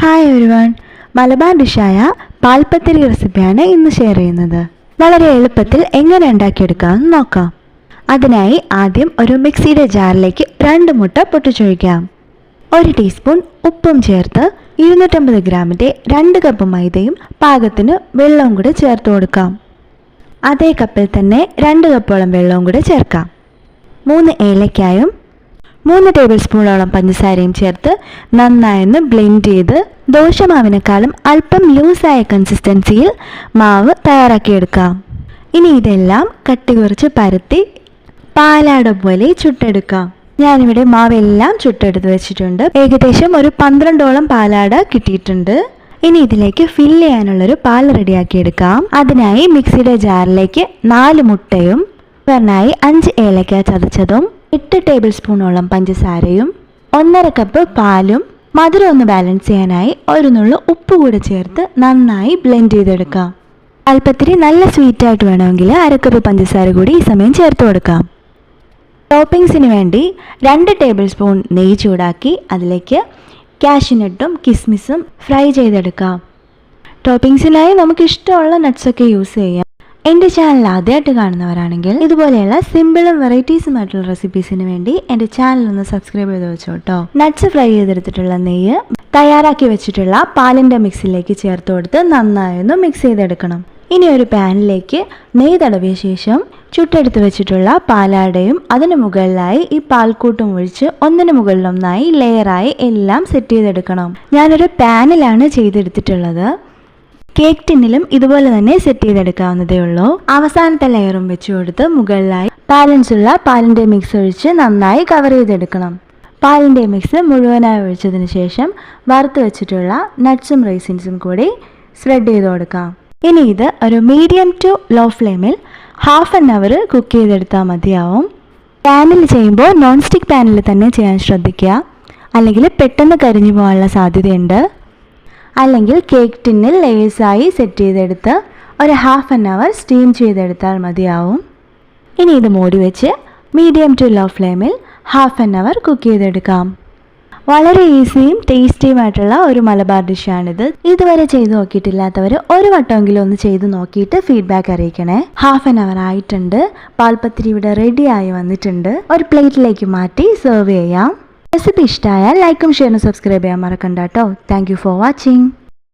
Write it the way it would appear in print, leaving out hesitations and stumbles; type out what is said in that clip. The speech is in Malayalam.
ഹായ് എവരിവൺ, മലബാർ ഡിഷായ പാൽപ്പത്തിരി റെസിപ്പിയാണ് ഇന്ന് ഷെയർ ചെയ്യുന്നത്. വളരെ എളുപ്പത്തിൽ എങ്ങനെ ഉണ്ടാക്കിയെടുക്കാമെന്ന് നോക്കാം. അതിനായി ആദ്യം ഒരു മിക്സിയുടെ ജാറിലേക്ക് 2 മുട്ട പൊട്ടിച്ചൊഴിക്കാം. 1 ടീസ്പൂൺ ഉപ്പും ചേർത്ത് 250 ഗ്രാമിൻ്റെ 2 കപ്പ് മൈദയും പാകത്തിന് വെള്ളവും കൂടെ ചേർത്ത് കൊടുക്കാം. അതേ കപ്പിൽ തന്നെ 2 കപ്പോളം വെള്ളവും കൂടെ ചേർക്കാം. 3 ഏലക്കായും 3 ടേബിൾ സ്പൂണോളം പഞ്ചസാരയും ചേർത്ത് നന്നായൊന്ന് ബ്ലെൻഡ് ചെയ്ത് ദോശമാവിനേക്കാളും അല്പം ലൂസായ കൺസിസ്റ്റൻസിയിൽ മാവ് തയ്യാറാക്കിയെടുക്കാം. ഇനി ഇതെല്ലാം കട്ടി കുറച്ച് പരത്തി പാലാട പോലെ ചുട്ടെടുക്കാം. ഞാനിവിടെ മാവെല്ലാം ചുട്ടെടുത്ത് വെച്ചിട്ടുണ്ട്. ഏകദേശം ഒരു 12ഓളം പാലാട കിട്ടിയിട്ടുണ്ട്. ഇനി ഇതിലേക്ക് ഫില്ല് ചെയ്യാനുള്ളൊരു പാൽ റെഡിയാക്കിയെടുക്കാം. അതിനായി മിക്സിയുടെ ജാറിലേക്ക് 4 മുട്ടയും 5 ഏലക്ക ചതച്ചതും 8 ടേബിൾ സ്പൂണോളം പഞ്ചസാരയും 1.5 കപ്പ് പാലും മധുരം ഒന്ന് ബാലൻസ് ചെയ്യാനായി 1 നുള്ളു ഉപ്പ് കൂടെ ചേർത്ത് നന്നായി ബ്ലെൻഡ് ചെയ്തെടുക്കാം. പാൽപ്പത്തിരി നല്ല സ്വീറ്റായിട്ട് വേണമെങ്കിൽ 1/2 കപ്പ് പഞ്ചസാര കൂടി ഈ സമയം ചേർത്ത് കൊടുക്കാം. ടോപ്പിംഗ്സിന് വേണ്ടി 2 ടേബിൾ സ്പൂൺ നെയ്യ് ചൂടാക്കി അതിലേക്ക് കാഷ്യൂനട്ടും കിസ്മിസും ഫ്രൈ ചെയ്തെടുക്കാം. ടോപ്പിംഗ്സിനായി നമുക്ക് ഇഷ്ടമുള്ള നട്ട്സൊക്കെ യൂസ് ചെയ്യാം. എൻ്റെ ചാനൽ ആദ്യമായിട്ട് കാണുന്നവരാണെങ്കിൽ ഇതുപോലെയുള്ള സിമ്പിളും വെറൈറ്റീസുമായിട്ടുള്ള റെസിപ്പീസിന് വേണ്ടി എൻ്റെ ചാനൽ ഒന്ന് സബ്സ്ക്രൈബ് ചെയ്ത് വെച്ചോട്ടോ. നട്ട്സ് ഫ്രൈ ചെയ്തെടുത്തിട്ടുള്ള നെയ്യ് തയ്യാറാക്കി വെച്ചിട്ടുള്ള പാലിൻ്റെ മിക്സിലേക്ക് ചേർത്ത് കൊടുത്ത് നന്നായി ഒന്ന് മിക്സ് ചെയ്തെടുക്കണം. ഇനി ഒരു പാനിലേക്ക് നെയ്യ് തടവിയ ശേഷം ചുട്ടെടുത്ത് വെച്ചിട്ടുള്ള പാലാടയും അതിന് മുകളിലായി ഈ പാൽക്കൂട്ടും ഒഴിച്ച് ഒന്നിന് മുകളിലൊന്നായി ലെയറായി എല്ലാം സെറ്റ് ചെയ്തെടുക്കണം. ഞാനൊരു പാനിലാണ് ചെയ്തെടുത്തിട്ടുള്ളത്. കേക്ക് ടിന്നിലും ഇതുപോലെ തന്നെ സെറ്റ് ചെയ്തെടുക്കാവുന്നതേ ഉള്ളൂ. അവസാനത്തെ ലെയറും വെച്ച് കൊടുത്ത് മുകളിലായി ബാലൻസ് ഉള്ള പാലിൻ്റെ മിക്സ് ഒഴിച്ച് നന്നായി കവർ ചെയ്തെടുക്കണം. പാലിൻ്റെ മിക്സ് മുഴുവനായി ഒഴിച്ചതിന് ശേഷം വറുത്ത് വെച്ചിട്ടുള്ള നട്ട്സും റൈസിൻസും കൂടി സ്പ്രെഡ് ചെയ്ത് കൊടുക്കാം. ഇനി ഇത് ഒരു മീഡിയം ടു ലോ ഫ്ലെയിമിൽ 1/2 അവർ കുക്ക് ചെയ്തെടുത്താൽ മതിയാവും. പാനിൽ ചെയ്യുമ്പോൾ നോൺ സ്റ്റിക്ക് പാനിൽ തന്നെ ചെയ്യാൻ ശ്രദ്ധിക്കുക, അല്ലെങ്കിൽ പെട്ടെന്ന് കരിഞ്ഞു പോകാനുള്ള സാധ്യതയുണ്ട്. അല്ലെങ്കിൽ കേക്ക് ടിന്നിൽ ലേസായി സെറ്റ് ചെയ്തെടുത്ത് ഒരു 1/2 അവർ സ്റ്റീം ചെയ്തെടുത്താൽ മതിയാവും. ഇനി ഇത് മൂടി വെച്ച് മീഡിയം ടു ലോ ഫ്ലെയിമിൽ 1/2 അവർ കുക്ക് ചെയ്തെടുക്കാം. വളരെ ഈസിയും ടേസ്റ്റിയുമായിട്ടുള്ള ഒരു മലബാർ ഡിഷാണിത്. ഇതുവരെ ചെയ്ത് നോക്കിയിട്ടില്ലാത്തവർ ഒരു വട്ടമെങ്കിലും ഒന്ന് ചെയ്ത് നോക്കിയിട്ട് ഫീഡ്ബാക്ക് അറിയിക്കണേ. 1/2 അവർ ആയിട്ടുണ്ട്. പാൽപ്പത്തിരി ഇവിടെ റെഡിയായി വന്നിട്ടുണ്ട്. ഒരു പ്ലേറ്റിലേക്ക് മാറ്റി സെർവ് ചെയ്യാം. റെസിപ്പി ഇഷ്ടമായാൽ ലൈക്കും ഷെയറും സബ്സ്ക്രൈബ് ചെയ്യാൻ മറക്കണ്ട കേട്ടോ. Thank you for watching.